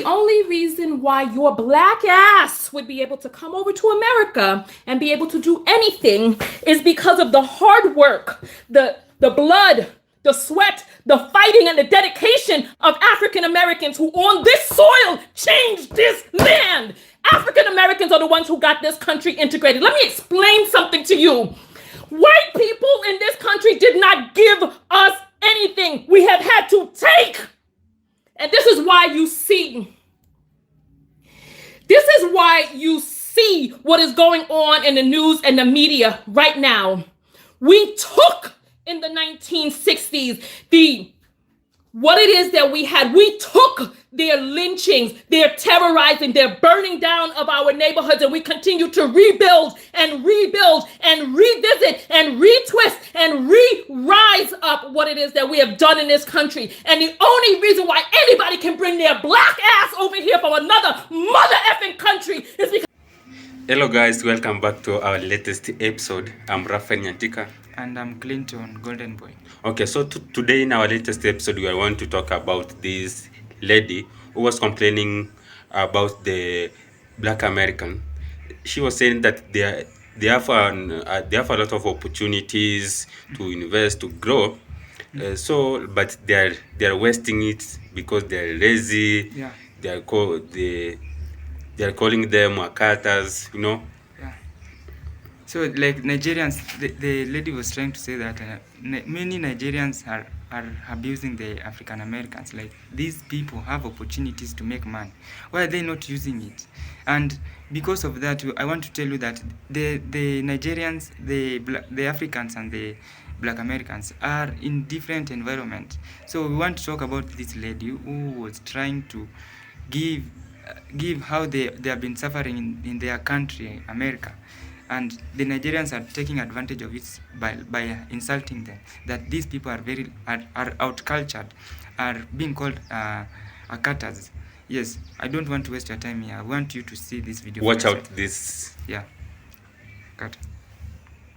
the only reason why your black ass would be able to come over to America and be able to do anything is because of the hard work, the blood, the sweat, the fighting, and the dedication of African Americans who on this soil changed this land. African Americans are the ones who got this country integrated. Let me explain something to you. White people in this country did not give us anything. We have had to take. And this is why you see what is going on in the news and the media right now. We took in the 1960s what it is that we had. We took their lynchings, their terrorizing, their burning down of our neighborhoods, and we continue to rebuild and rebuild and revisit and retwist and re-rise up what it is that we have done in this country. And the only reason why anybody can bring their black ass over here from another mother effing country is because... Hello guys, welcome back to our latest episode. I'm Rafael Nyantika. And I'm Clinton Golden Boy. Okay, so today in our latest episode, we are going to talk about this lady who was complaining about the Black American. She was saying that they have a lot of opportunities to invest, to grow. But they're wasting it because they're lazy. Yeah. They're calling them Wakatas, you know. So, like Nigerians, the lady was trying to say that many Nigerians are abusing the African Americans. Like, these people have opportunities to make money. Why are they not using it? And because of that, I want to tell you that the Nigerians, the Africans and the Black Americans are in different environment. So we want to talk about this lady who was trying to give how they have been suffering in their country, America. And the Nigerians are taking advantage of it by insulting them. That these people are out-cultured, are being called Akatas. Yes, I don't want to waste your time here. I want you to see this video. Watch out this. Yeah. Cut.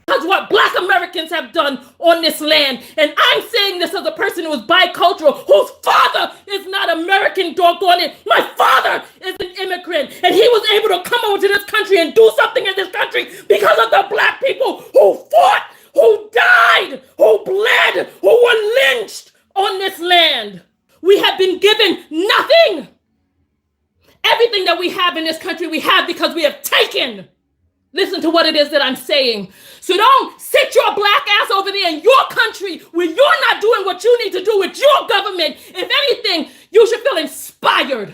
That's what Black Americans have done on this land. And I'm saying this as a person who is bicultural, whose father is not American, doggone it. My father is an immigrant, and he was able to come over to this country and do something in this country because of the black people who fought, who died, who bled, who were lynched on this land. We have been given nothing. Everything that we have in this country, we have because we have taken. Listen to what it is that I'm saying. So don't sit your black ass over there in your country where you're not doing what you need to do with your government. If anything, you should feel inspired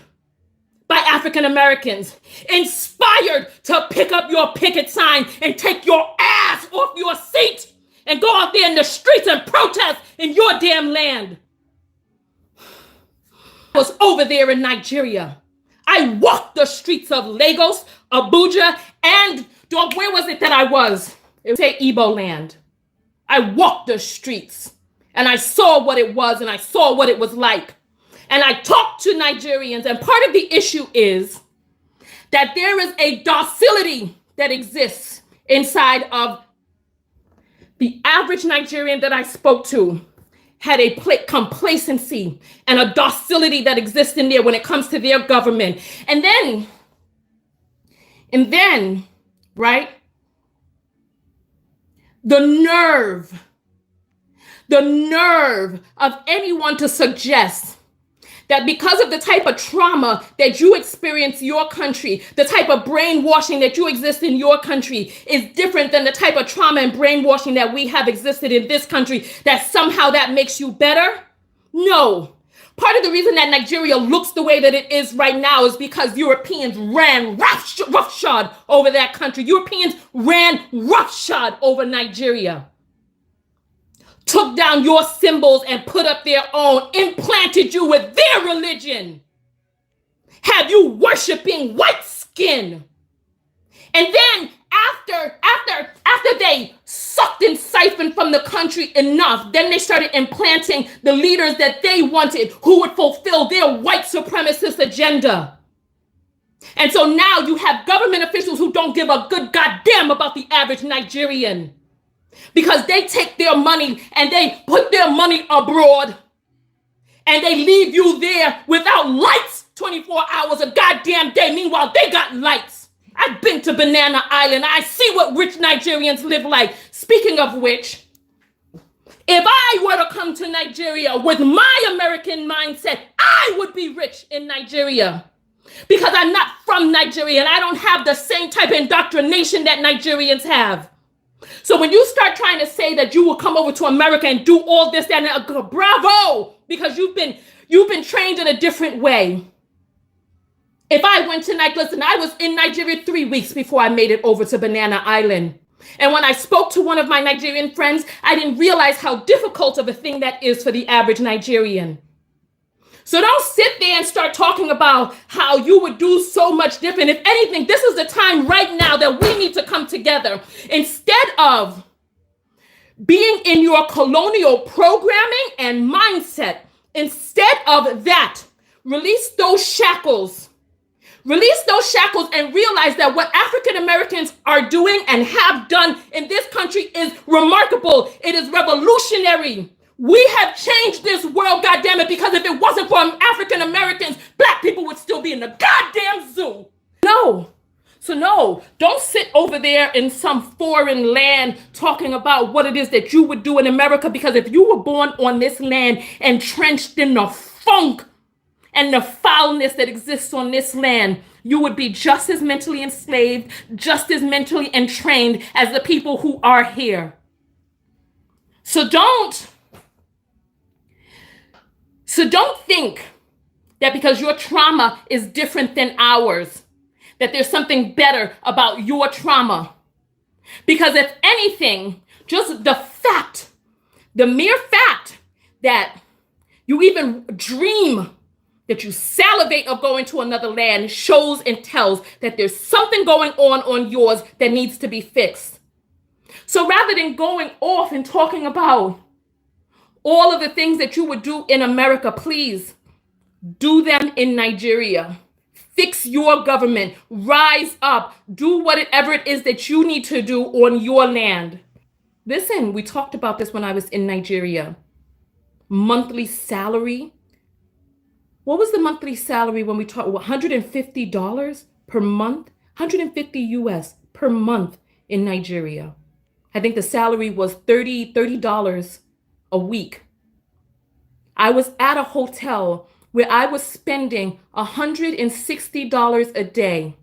by African Americans. Inspired to pick up your picket sign and take your ass off your seat and go out there in the streets and protest in your damn land. I was over there in Nigeria. I walked the streets of Lagos, Abuja, and where was it that I was? It was Igbo land. I walked the streets and I saw what it was and I saw what it was like. And I talked to Nigerians, and part of the issue is that there is a docility that exists inside of the average Nigerian that I spoke to. Had a complacency and a docility that exists in there when it comes to their government. And then, right? The nerve of anyone to suggest that because of the type of trauma that you experience in your country, the type of brainwashing that you exist in your country is different than the type of trauma and brainwashing that we have existed in this country, that somehow that makes you better? No. Part of the reason that Nigeria looks the way that it is right now is because Europeans ran roughshod over that country. Europeans ran roughshod over Nigeria. Took down your symbols and put up their own, implanted you with their religion, have you worshiping white skin. And then after they sucked and siphoned from the country enough, then they started implanting the leaders that they wanted who would fulfill their white supremacist agenda. And so now you have government officials who don't give a good goddamn about the average Nigerian, because they take their money and they put their money abroad and they leave you there without lights 24 hours a goddamn day. Meanwhile, they got lights. I've been to Banana Island. I see what rich Nigerians live like. Speaking of which, if I were to come to Nigeria with my American mindset, I would be rich in Nigeria. Because I'm not from Nigeria and I don't have the same type of indoctrination that Nigerians have. So when you start trying to say that you will come over to America and do all this, that, and bravo, because you've been trained in a different way. If I went to Nigeria, listen, I was in Nigeria 3 weeks before I made it over to Banana Island. And when I spoke to one of my Nigerian friends, I didn't realize how difficult of a thing that is for the average Nigerian. So don't sit there and start talking about how you would do so much different. If anything, this is the time right now that we need to come together. Instead of being in your colonial programming and mindset, instead of that, release those shackles. Release those shackles and realize that what African Americans are doing and have done in this country is remarkable. It is revolutionary. We have changed this world, goddammit, because if it wasn't for African Americans, black people would still be in the goddamn zoo. No. So no, don't sit over there in some foreign land talking about what it is that you would do in America, because if you were born on this land entrenched in the funk and the foulness that exists on this land, you would be just as mentally enslaved, just as mentally entrained as the people who are here. So don't think that because your trauma is different than ours, that there's something better about your trauma. Because if anything, just the mere fact that you even dream, that you salivate of going to another land, shows and tells that there's something going on yours that needs to be fixed. So rather than going off and talking about all of the things that you would do in America, please do them in Nigeria. Fix your government. Rise up. Do whatever it is that you need to do on your land. Listen, we talked about this when I was in Nigeria. Monthly salary. What was the monthly salary when we talked? $150 per month? 150 US per month in Nigeria. I think the salary was $30 a week. I was at a hotel where I was spending $160 a day.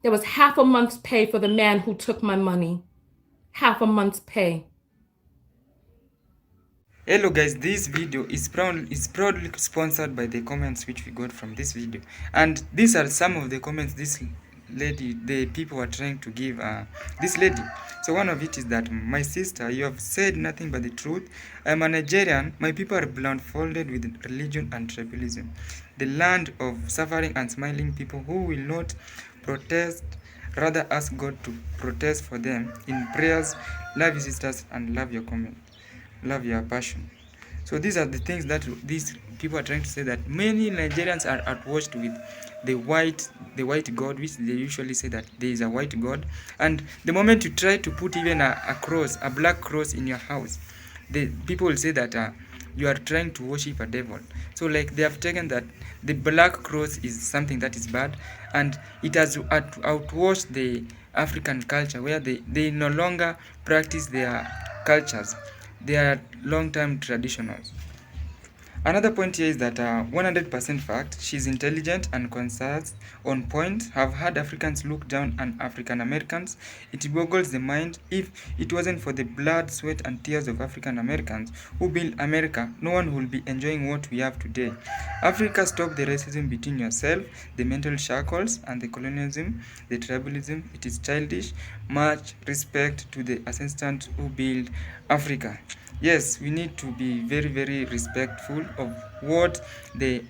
That was half a month's pay for the man who took my money. Half a month's pay. Hello guys, this video is proudly sponsored by the comments which we got from this video, and these are some of the comments this lady, the people are trying to give this lady. So one of it is that, my sister, you have said nothing but the truth. I'm a Nigerian. My people are blindfolded with religion and tribalism, the land of suffering and smiling people who will not protest, rather ask God to protest for them in prayers. Love your sisters and love your comment, love your passion. So these are the things that these people are trying to say, that many Nigerians are outwashed with the white God, which they usually say that there is a white God. And the moment you try to put even a cross, a black cross in your house, the people will say that you are trying to worship a devil. So like they have taken that the black cross is something that is bad, and it has outwashed the African culture, where they no longer practice their cultures. They are long-term traditionals. Another point here is that 100% fact, she's intelligent and concise, on point, have had Africans look down on African Americans. It boggles the mind. If it wasn't for the blood, sweat and tears of African Americans who built America, no one will be enjoying what we have today. Africa, stop the racism between yourself, the mental shackles and the colonialism, the tribalism. It is childish. Much respect to the ancestors who built Africa. Yes, we need to be very, very respectful of what the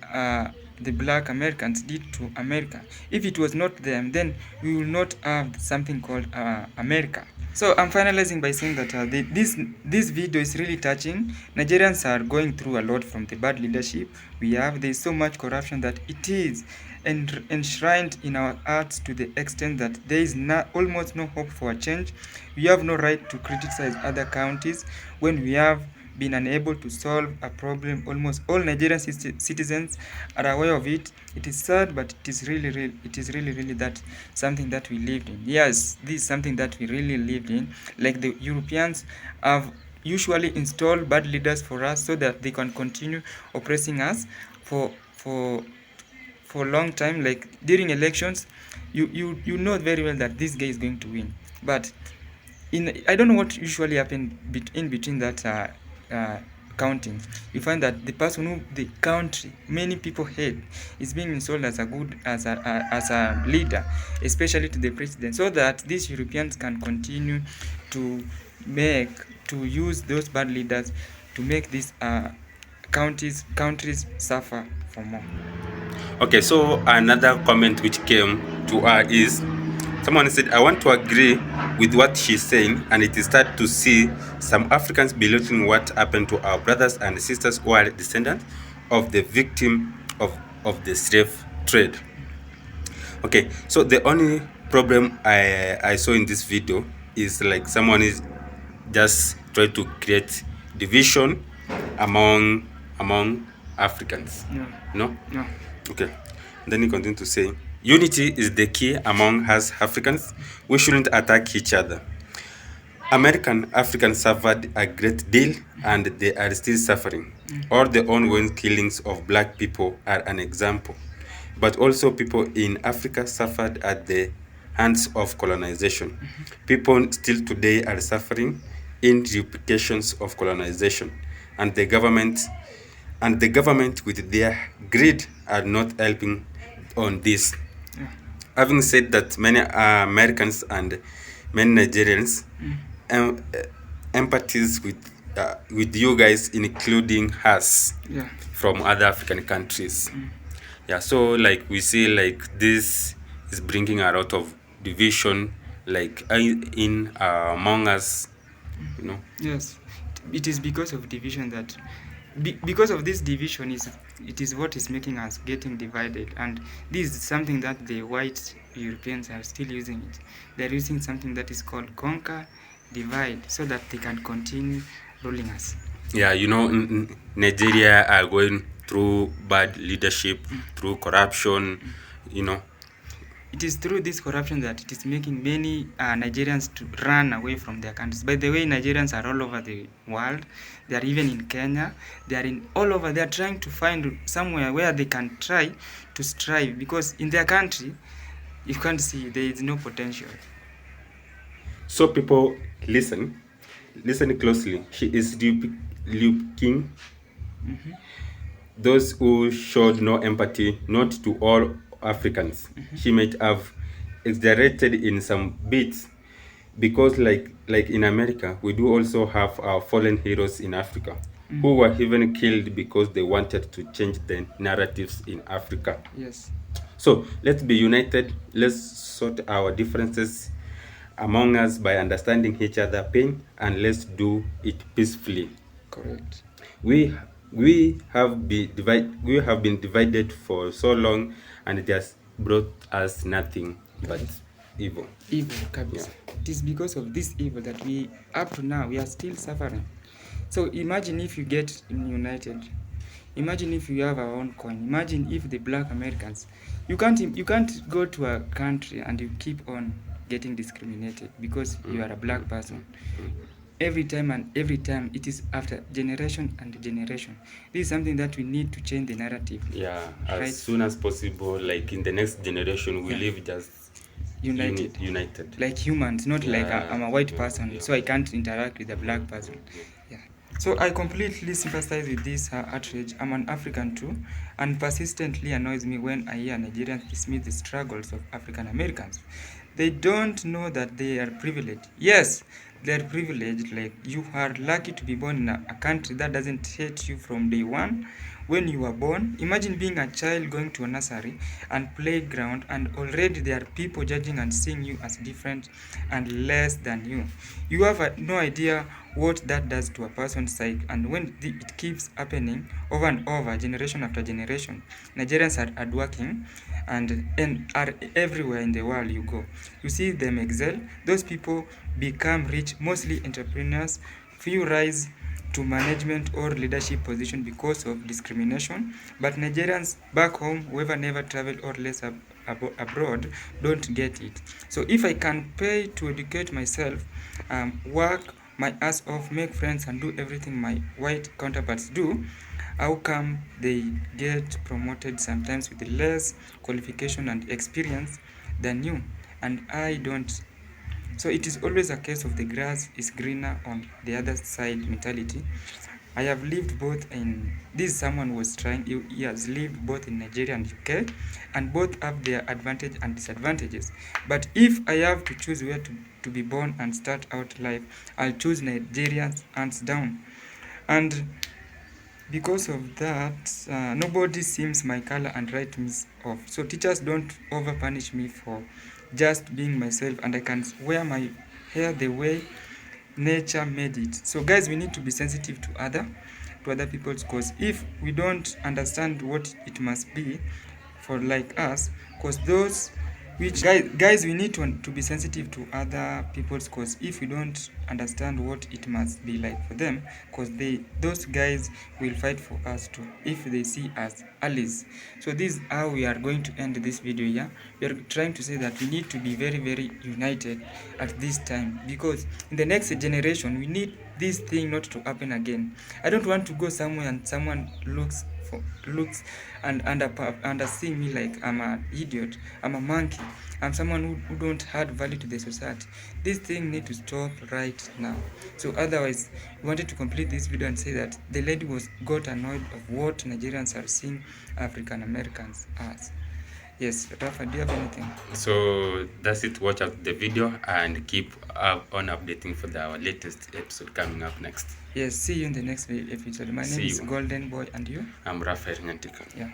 black Americans did to America. If it was not them, then we will not have something called America. So I'm finalizing by saying that this video is really touching. Nigerians are going through a lot from the bad leadership we have. There is so much corruption that it is enshrined in our hearts to the extent that there is almost no hope for a change. We have no right to criticize other counties when we have been unable to solve a problem. Almost all Nigerian citizens are aware of it. It is sad, but it is really that something that we lived in. Yes, this is something that we really lived in. Like the Europeans have usually installed bad leaders for us so that they can continue oppressing us for a long time. Like during elections, you know very well that this guy is going to win, but I don't know what usually happen in between that counting. You find that the person who the country many people hate is being installed as a leader, especially to the president, so that these Europeans can continue to use those bad leaders to make these countries suffer for more. Okay, so another comment which came to her is someone said, I want to agree with what she's saying, and it is sad to see some Africans belittling what happened to our brothers and sisters who are descendants of the victim of the slave trade. Okay, so the only problem I saw in this video is like someone is just trying to create division among Africans. Yeah. No? Yeah. Okay. Then he continued to say, unity is the key among us Africans. We shouldn't attack each other. Africans suffered a great deal and they are still suffering. All the ongoing killings of black people are an example. But also people in Africa suffered at the hands of colonization. People still today are suffering in repercussions of colonization. And the government with their greed are not helping on this. Having said that, many Americans and many Nigerians empathize with you guys, including us from other African countries. Yeah, so like we see, like this is bringing a lot of division, like in among us, you know. Yes, it is because of division that because of this division it is what is making us getting divided, and this is something that the white Europeans are still using it. They're using something that is called conquer, divide, so that they can continue ruling us. Yeah, you know, Nigeria are going through bad leadership, through corruption, you know. It is through this corruption that it is making many Nigerians to run away from their countries. By the way, Nigerians are all over the world. They are even in Kenya. They are in all over. They are trying to find somewhere where they can try to strive, because in their country, you can't see, there is no potential. So people, listen closely. She is looking those who showed no empathy, not to all Africans. She might have exaggerated in some bits, because like in America, we do also have our fallen heroes in Africa who were even killed because they wanted to change the narratives in Africa. Yes. So let's be united. Let's sort our differences among us by understanding each other's pain, and let's do it peacefully. Correct. We have been divided for so long, and it has brought us nothing but evil. Evil, kabisa. It is because of this evil that we, up to now, we are still suffering. So imagine if you get united. Imagine if you have our own coin. Imagine if the black Americans, you can't go to a country and you keep on getting discriminated because you are a black person. Every time it is after generation and generation. This is something that we need to change the narrative. Yeah, as right? soon as possible, like in the next generation, we live just united. Like humans, not like I'm a white person, so I can't interact with a black person. Yeah. So I completely sympathize with this outrage. I'm an African too, and persistently annoys me when I hear Nigerians dismiss the struggles of African Americans. They don't know that they are privileged. Yes, they are privileged. Like, you are lucky to be born in a country that doesn't hate you from day one. When you were born, imagine being a child going to a nursery and playground, and already there are people judging and seeing you as different and less than you. You have no idea what that does to a person's psyche, and when it keeps happening over and over, generation after generation, Nigerians are hardworking and are everywhere in the world you go. You see them excel. Those people become rich, mostly entrepreneurs. Few rise to management or leadership position because of discrimination, but Nigerians back home, whoever never traveled or less abroad, don't get it. So if I can pay to educate myself, work my ass off, make friends, and do everything my white counterparts do, how come they get promoted sometimes with less qualification and experience than you, and I don't? So it is always a case of the grass is greener on the other side mentality. I have lived both in this. Someone was trying. He has lived both in Nigeria and UK, and both have their advantage and disadvantages. But if I have to choose where to be born and start out life, I'll choose Nigeria hands down. And because of that, nobody seems my color and write me off. So teachers don't over punish me for just being myself, and I can wear my hair the way nature made it. So guys, we need to be sensitive to other people's cause. If we don't understand what it must be for like us, cause those which guys we need to be sensitive to other people's cause. If we don't understand what it must be like for them, cause those guys will fight for us too if they see us allies. So this is how we are going to end this video here. We are trying to say that we need to be very, very united at this time, because in the next generation we need this thing not to happen again. I don't want to go somewhere and someone looks and under seeing me like I'm an idiot, I'm a monkey, I'm someone who don't add value to the society. This thing need to stop right now. So otherwise, we wanted to complete this video and say that the lady got annoyed of what Nigerians are seeing African Americans as. Yes, Rafa, do you have anything? So that's it. Watch out the video and keep on updating for our latest episode coming up next. Yes, see you in the next episode. My name is Golden Boy, and you? I'm Rafael Nyantika. Yeah.